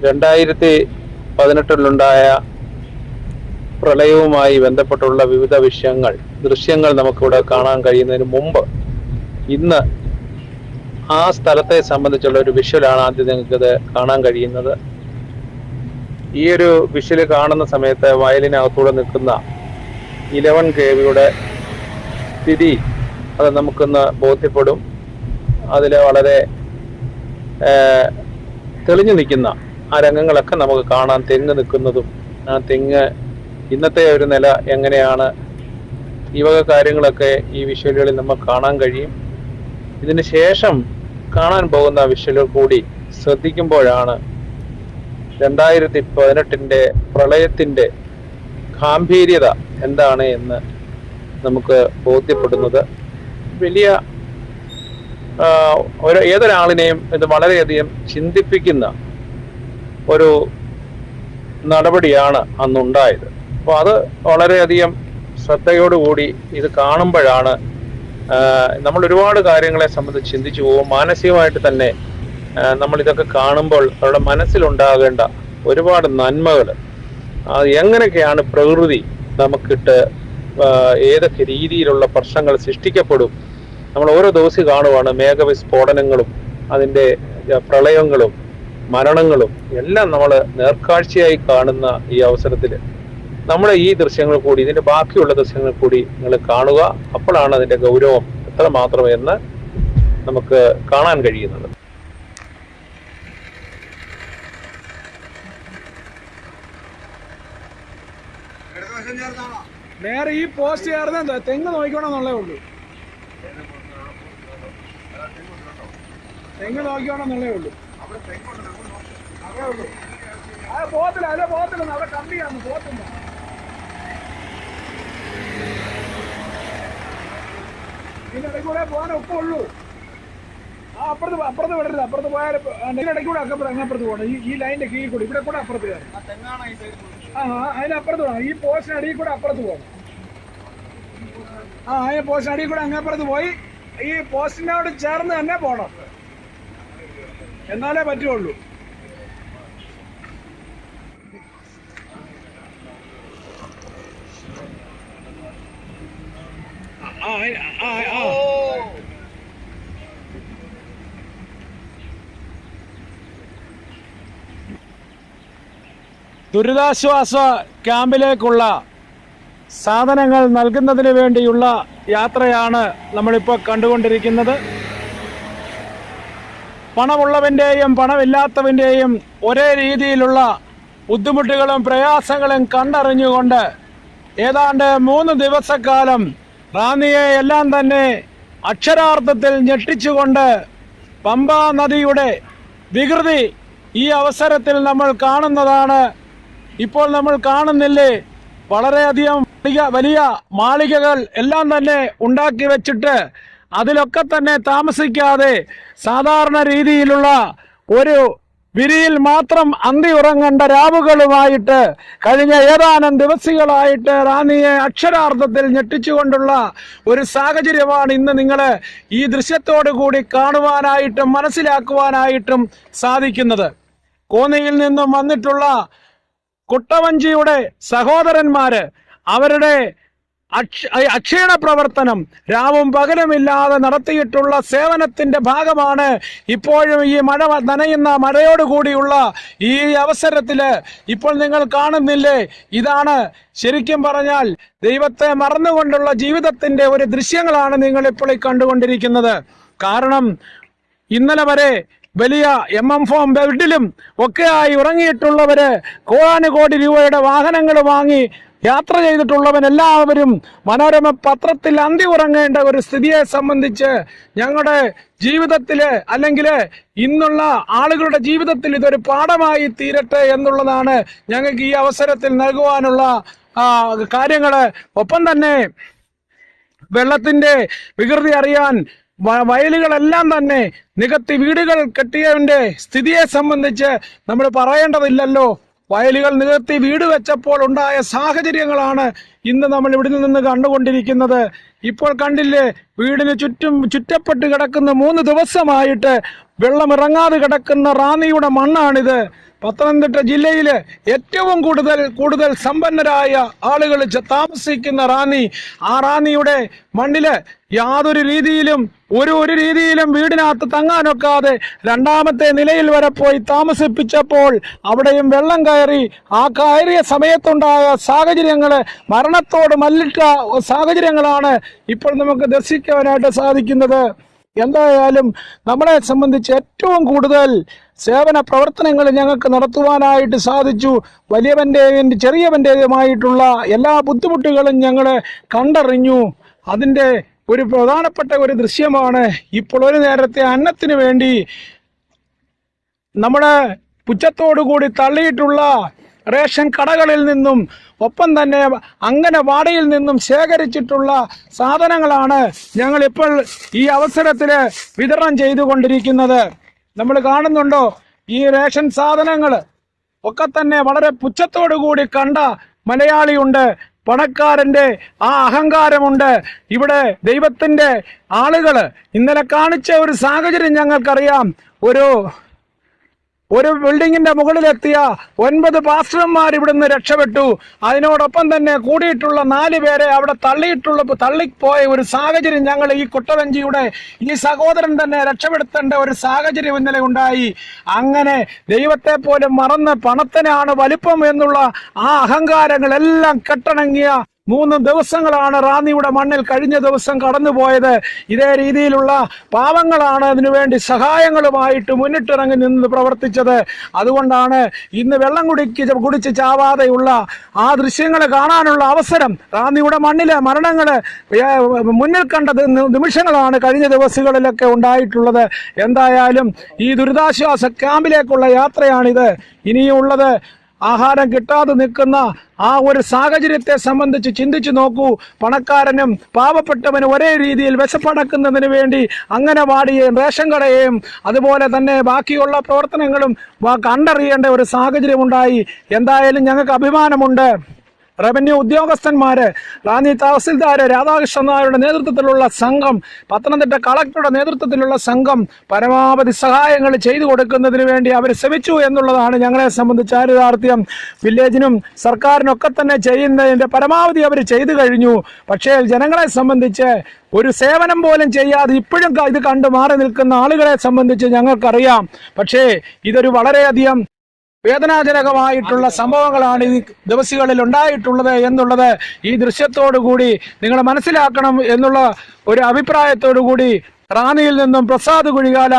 2018 പ്രളയവുമായി ബന്ധപ്പെട്ടുള്ള വിവിധ ദൃശ്യങ്ങൾ നമുക്കിവിടെ കാണാൻ കഴിയുന്നതിന് മുമ്പ് ഇന്ന് ആ സ്ഥലത്തെ സംബന്ധിച്ചുള്ള ഒരു വിഷ്വലാണ് ആദ്യം നിങ്ങൾക്കിത് കാണാൻ കഴിയുന്നത്. ഈ ഒരു വിഷ്വല് കാണുന്ന സമയത്ത് വയലിനകത്തൂടെ നിൽക്കുന്ന 11 KVയുടെ സ്ഥിതി അത് നമുക്കൊന്ന് ബോധ്യപ്പെടും. അതിൽ വളരെ തെളിഞ്ഞു നിൽക്കുന്ന ആ രംഗങ്ങളൊക്കെ നമുക്ക് കാണാൻ, തെങ്ങ് നിൽക്കുന്നതും ആ തെങ്ങ് ഇന്നത്തെ ഒരു നില എങ്ങനെയാണ്, ഈ വക കാര്യങ്ങളൊക്കെ ഈ വിഷ്വലുകളിൽ നമുക്ക് കാണാൻ കഴിയും. ഇതിന് ശേഷം കാണാൻ പോകുന്ന വിഷ്വലുകൾ കൂടി ശ്രദ്ധിക്കുമ്പോഴാണ് 2018 പ്രളയത്തിൻ്റെ ഗാംഭീര്യത എന്താണ് എന്ന് നമുക്ക് ബോധ്യപ്പെടുന്നത്. വലിയ ഏതൊരാളിനെയും ഇത് വളരെയധികം ചിന്തിപ്പിക്കുന്ന ഒരു നടപടിയാണ് അന്നുണ്ടായത്. അപ്പോൾ അത് വളരെയധികം ശ്രദ്ധയോടുകൂടി ഇത് കാണുമ്പോഴാണ് നമ്മൾ ഒരുപാട് കാര്യങ്ങളെ സംബന്ധിച്ച് ചിന്തിച്ചു പോകും. മാനസികമായിട്ട് തന്നെ നമ്മൾ ഇതൊക്കെ കാണുമ്പോൾ അവരുടെ മനസ്സിലുണ്ടാകേണ്ട ഒരുപാട് നന്മകൾ, എങ്ങനെയൊക്കെയാണ് പ്രകൃതി നമുക്കിട്ട് ഏതൊക്കെ രീതിയിലുള്ള പ്രശ്നങ്ങൾ സൃഷ്ടിക്കപ്പെടും. നമ്മൾ ഓരോ ദിവസം കാണുവാണ് മേഘവിസ്ഫോടനങ്ങളും അതിൻ്റെ പ്രളയങ്ങളും മരണങ്ങളും എല്ലാം നമ്മൾ നേർക്കാഴ്ചയായി കാണുന്ന ഈ അവസരത്തിൽ നമ്മുടെ ഈ ദൃശ്യങ്ങൾ കൂടി, ഇതിൻ്റെ ബാക്കിയുള്ള ദൃശ്യങ്ങൾ കൂടി നിങ്ങൾ കാണുക. അപ്പോഴാണ് അതിൻ്റെ ഗൗരവം എത്രമാത്രം എന്ന് നമുക്ക് കാണാൻ കഴിയുന്നത്. നേരെ ഈ പോസ്റ്റ് ചേർന്ന് തെങ്ങ് നോക്കിക്കോണമെന്നുള്ളേ ഉള്ളൂ. തെങ്ങ് നോക്കിക്കോണമെന്നുള്ളേ ഉള്ളൂ. അതേ ഉള്ളൂ. അത് പോത്തില്ല, അതെ പോത്തില്ല, അവിടെ കമ്പിയാണ്, പോത്തില്ല. ഇതിന്റെ ഇടയ്ക്ക് കൂടെ പോകാൻ ഒക്കെ ഉള്ളൂ. അപ്പുറത്ത് വിടരുത്. അപ്പുറത്ത് പോയാൽ ഇടയ്ക്ക് കൂടെ അങ്ങപ്പുറത്ത് പോകണം. ഈ ലൈനിന്റെ കീഴിൽ കൂടി ഇവിടെ കൂടെ അപ്പുറത്ത് കയറും. അതിനപ്പുറത്ത് പോകണം. ഈ പോസ്റ്റിന് അടിയിൽ കൂടെ അപ്പുറത്ത് പോകണം. അതിന് പോസ്റ്റിന് അടിയിൽ കൂടെ അങ്ങപ്പുറത്ത് പോയി ഈ പോസ്റ്റിനോട് ചേർന്ന് തന്നെ പോകണം, എന്നാലേ പറ്റുള്ളൂ. ദുരിതാശ്വാസ ക്യാമ്പിലേക്കുള്ള സാധനങ്ങൾ നൽകുന്നതിന് വേണ്ടിയുള്ള യാത്രയാണ് നമ്മളിപ്പോൾ കണ്ടുകൊണ്ടിരിക്കുന്നത്. പണമുള്ളവൻ്റെയും പണമില്ലാത്തവൻ്റെയും ഒരേ രീതിയിലുള്ള ബുദ്ധിമുട്ടുകളും പ്രയാസങ്ങളും കണ്ടറിഞ്ഞുകൊണ്ട് ഏതാണ്ട് 3 ദിവസക്കാലം റാന്നിയെ എല്ലാം തന്നെ അക്ഷരാർത്ഥത്തിൽ ഞെട്ടിച്ചുകൊണ്ട് പമ്പാ നദിയുടെ വികൃതി ഈ അവസരത്തിൽ നമ്മൾ കാണുന്നതാണ്. ഇപ്പോൾ നമ്മൾ കാണുന്നില്ലേ, വളരെയധികം വലിയ മാളികകൾ എല്ലാം തന്നെ ഉണ്ടാക്കി വെച്ചിട്ട് അതിലൊക്കെ തന്നെ താമസിക്കാതെ സാധാരണ രീതിയിലുള്ള ഒരു വിരിയിൽ മാത്രം അന്തി ഉറങ്ങേണ്ട രാവുകളുമായിട്ട് കഴിഞ്ഞ ഏതാനും ദിവസങ്ങളായിട്ട് റാന്നിയെ അക്ഷരാർത്ഥത്തിൽ ഞെട്ടിച്ചുകൊണ്ടുള്ള ഒരു സാഹചര്യമാണ് ഇന്ന് നിങ്ങൾ ഈ ദൃശ്യത്തോടു കൂടി കാണുവാനായിട്ടും മനസ്സിലാക്കുവാനായിട്ടും സാധിക്കുന്നത്. കോന്നിയിൽ നിന്നും വന്നിട്ടുള്ള കുട്ടവഞ്ചിയുടെ സഹോദരന്മാര് അവരുടെ അക്ഷീണ പ്രവർത്തനം രാവും പകലുമില്ലാതെ നടത്തിയിട്ടുള്ള സേവനത്തിന്റെ ഭാഗമാണ് ഇപ്പോഴും ഈ നനയുന്ന മഴയോടുകൂടിയുള്ള ഈ അവസരത്തില് ഇപ്പോൾ നിങ്ങൾ കാണുന്നില്ലേ, ഇതാണ് ശരിക്കും പറഞ്ഞാൽ ദൈവത്തെ മറന്നുകൊണ്ടുള്ള ജീവിതത്തിന്റെ ഒരു ദൃശ്യങ്ങളാണ് നിങ്ങൾ ഇപ്പോൾ ഈ കണ്ടുകൊണ്ടിരിക്കുന്നത്. കാരണം ഇന്നലെ വരെ വലിയ ഫോം ബെഡിലും ഒക്കെയായി ഉറങ്ങിയിട്ടുള്ളവര് കോടാനുകോടി രൂപയുടെ വാഹനങ്ങൾ വാങ്ങി യാത്ര ചെയ്തിട്ടുള്ളവരെല്ലാവരും മനോരമ പത്രത്തിൽ അന്തി ഉറങ്ങേണ്ട ഒരു സ്ഥിതിയെ സംബന്ധിച്ച് ഞങ്ങളുടെ ജീവിതത്തില് അല്ലെങ്കിൽ ഇന്നുള്ള ആളുകളുടെ ജീവിതത്തിൽ ഇതൊരു പാഠമായി തീരട്ടെ എന്നുള്ളതാണ് ഞങ്ങൾക്ക് ഈ അവസരത്തിൽ നൽകുവാനുള്ള കാര്യങ്ങള്. ഒപ്പം തന്നെ വെള്ളത്തിന്റെ വികൃതി അറിയാൻ വയലുകളെല്ലാം തന്നെ നികത്തി വീടുകൾ കെട്ടിയതിന്റെ സ്ഥിതിയെ സംബന്ധിച്ച് നമ്മൾ പറയേണ്ടതില്ലല്ലോ. വയലുകൾ നികത്തി വീട് വെച്ചപ്പോൾ ഉണ്ടായ സാഹചര്യങ്ങളാണ് ഇന്ന് നമ്മൾ ഇവിടെ നിന്ന് കണ്ടുകൊണ്ടിരിക്കുന്നത്. ഇപ്പോൾ കണ്ടില്ലേ, വീടിന് ചുറ്റപ്പെട്ട് കിടക്കുന്ന 3 ദിവസമായിട്ട് വെള്ളമിറങ്ങാതെ കിടക്കുന്ന റാന്നിയുടെ മണ്ണാണിത്. പത്തനംതിട്ട ജില്ലയിലെ ഏറ്റവും കൂടുതൽ സമ്പന്നരായ ആളുകൾ താമസിക്കുന്ന റാന്നി. ആ റാന്നിയുടെ മണ്ണില് യാതൊരു രീതിയിലും ഒരു രീതിയിലും വീടിനകത്ത് തങ്ങാനൊക്കാതെ 2ാമത്തെ നിലയിൽ വരെ പോയി താമസിപ്പിച്ചപ്പോൾ അവിടെയും വെള്ളം കയറി. ആ കയറിയ സമയത്തുണ്ടായ സാഹചര്യങ്ങള് മരണത്തോട് മല്ലിട്ട സാഹചര്യങ്ങളാണ് ഇപ്പോൾ നമുക്ക് ദർശിക്കാനായിട്ട് സാധിക്കുന്നത്. എന്തായാലും നമ്മളെ സംബന്ധിച്ച് ഏറ്റവും കൂടുതൽ സേവന പ്രവർത്തനങ്ങൾ ഞങ്ങൾക്ക് നടത്തുവാനായിട്ട് സാധിച്ചു. വലിയവൻ്റെയും ചെറിയവൻ്റെതുമായിട്ടുള്ള എല്ലാ ബുദ്ധിമുട്ടുകളും ഞങ്ങൾ കണ്ടറിഞ്ഞു. അതിൻ്റെ ഒരു പ്രധാനപ്പെട്ട ഒരു ദൃശ്യമാണ് ഇപ്പോൾ ഒരു നേരത്തെ അന്നത്തിന് വേണ്ടി നമ്മുടെ പുച്ഛത്തോടുകൂടി തള്ളിയിട്ടുള്ള റേഷൻ കടകളിൽ നിന്നും ഒപ്പം തന്നെ അംഗനവാടിയിൽ നിന്നും ശേഖരിച്ചിട്ടുള്ള സാധനങ്ങളാണ് ഞങ്ങളിപ്പോൾ ഈ അവസരത്തിൽ വിതരണം ചെയ്തുകൊണ്ടിരിക്കുന്നത്. നമ്മൾ കാണുന്നുണ്ടോ, ഈ റേഷൻ സാധനങ്ങൾ ഒക്കെ തന്നെ വളരെ പുച്ഛത്തോടു കൂടി കണ്ട മലയാളിയുണ്ട്. പണക്കാരന്റെ ആ അഹങ്കാരമുണ്ട്. ഇവിടെ ദൈവത്തിന്റെ ആളുകൾ ഇന്നലെ കാണിച്ച ഒരു സാഹചര്യം ഞങ്ങൾക്കറിയാം. ഒരു ബിൽഡിങ്ങിന്റെ മുകളിലെത്തിയ 9 പാസ്റ്റർമാർ ഇവിടുന്ന് രക്ഷപ്പെട്ടു. അതിനോടൊപ്പം തന്നെ കൂടിയിട്ടുള്ള 4 പേരെ അവിടെ തള്ളിപ്പോയ ഒരു സാഹചര്യം ഞങ്ങൾ ഈ കുട്ടവഞ്ചിയുടെ ഈ സഹോദരൻ തന്നെ രക്ഷപ്പെടുത്തേണ്ട ഒരു സാഹചര്യം ഇന്നലെ ഉണ്ടായി. അങ്ങനെ ദൈവത്തെ പോലും മറന്ന് പണത്തിനാണ് വലിപ്പം എന്നുള്ള ആ അഹങ്കാരങ്ങളെല്ലാം കെട്ടണങ്ങിയ 3 ദിവസങ്ങളാണ് റാന്നിയുടെ മണ്ണിൽ കഴിഞ്ഞ ദിവസം കടന്നുപോയത്. ഇതേ രീതിയിലുള്ള പാവങ്ങളാണ് അതിനുവേണ്ടി സഹായങ്ങളുമായിട്ട് മുന്നിട്ടിറങ്ങി നിന്ന് പ്രവർത്തിച്ചത്. അതുകൊണ്ടാണ് ഇന്ന് വെള്ളം കുടിച്ച് ചാവാതെയുള്ള ആ ദൃശ്യങ്ങൾ കാണാനുള്ള അവസരം റാന്നിയുടെ മണ്ണിലെ മരണങ്ങൾ മുന്നിൽ കണ്ട നിമിഷങ്ങളാണ് കഴിഞ്ഞ ദിവസങ്ങളിലൊക്കെ ഉണ്ടായിട്ടുള്ളത്. എന്തായാലും ഈ ദുരിതാശ്വാസ ക്യാമ്പിലേക്കുള്ള യാത്രയാണിത്. ഇനിയുള്ളത് ആഹാരം കിട്ടാതെ നിൽക്കുന്ന ആ ഒരു സാഹചര്യത്തെ സംബന്ധിച്ച് ചിന്തിച്ചു നോക്കൂ. പണക്കാരനും പാവപ്പെട്ടവനും ഒരേ രീതിയിൽ വിശപ്പടക്കുന്നതിന് വേണ്ടി അംഗനവാടിയെയും റേഷൻ കടയെയും അതുപോലെ തന്നെ ബാക്കിയുള്ള പ്രവർത്തനങ്ങളും കണ്ടറിയേണ്ട ഒരു സാഹചര്യമുണ്ടായി. എന്തായാലും ഞങ്ങൾക്ക് അഭിമാനമുണ്ട്. റവന്യൂ ഉദ്യോഗസ്ഥന്മാര്, റാന്നി തഹസിൽദാര് രാധാകൃഷ്ണൻ നായരുടെ നേതൃത്വത്തിലുള്ള സംഘം, പത്തനംതിട്ട കളക്ടറുടെ നേതൃത്വത്തിലുള്ള സംഘം പരമാവധി സഹായങ്ങൾ ചെയ്തു കൊടുക്കുന്നതിന് വേണ്ടി അവർ ശ്രമിച്ചു എന്നുള്ളതാണ് ഞങ്ങളെ സംബന്ധിച്ച് യാഥാർത്ഥ്യം. വില്ലേജിനും സർക്കാരിനൊക്കെ തന്നെ ചെയ്യുന്നതിൻ്റെ പരമാവധി അവർ ചെയ്തു കഴിഞ്ഞു. പക്ഷേ ജനങ്ങളെ സംബന്ധിച്ച് ഒരു സേവനം പോലും ചെയ്യാതെ ഇപ്പോഴും ഇത് കണ്ടു മാറി നിൽക്കുന്ന ആളുകളെ സംബന്ധിച്ച് ഞങ്ങൾക്കറിയാം. പക്ഷേ ഇതൊരു വളരെയധികം വേദനാജനകമായിട്ടുള്ള സംഭവങ്ങളാണ് ഈ ദിവസങ്ങളിൽ ഉണ്ടായിട്ടുള്ളത് എന്നുള്ളത് ഈ ദൃശ്യത്തോടുകൂടി നിങ്ങൾ മനസ്സിലാക്കണം എന്നുള്ള ഒരു അഭിപ്രായത്തോടു കൂടി റാന്നിയിൽ നിന്നും പ്രസാദ് കുഴികാല,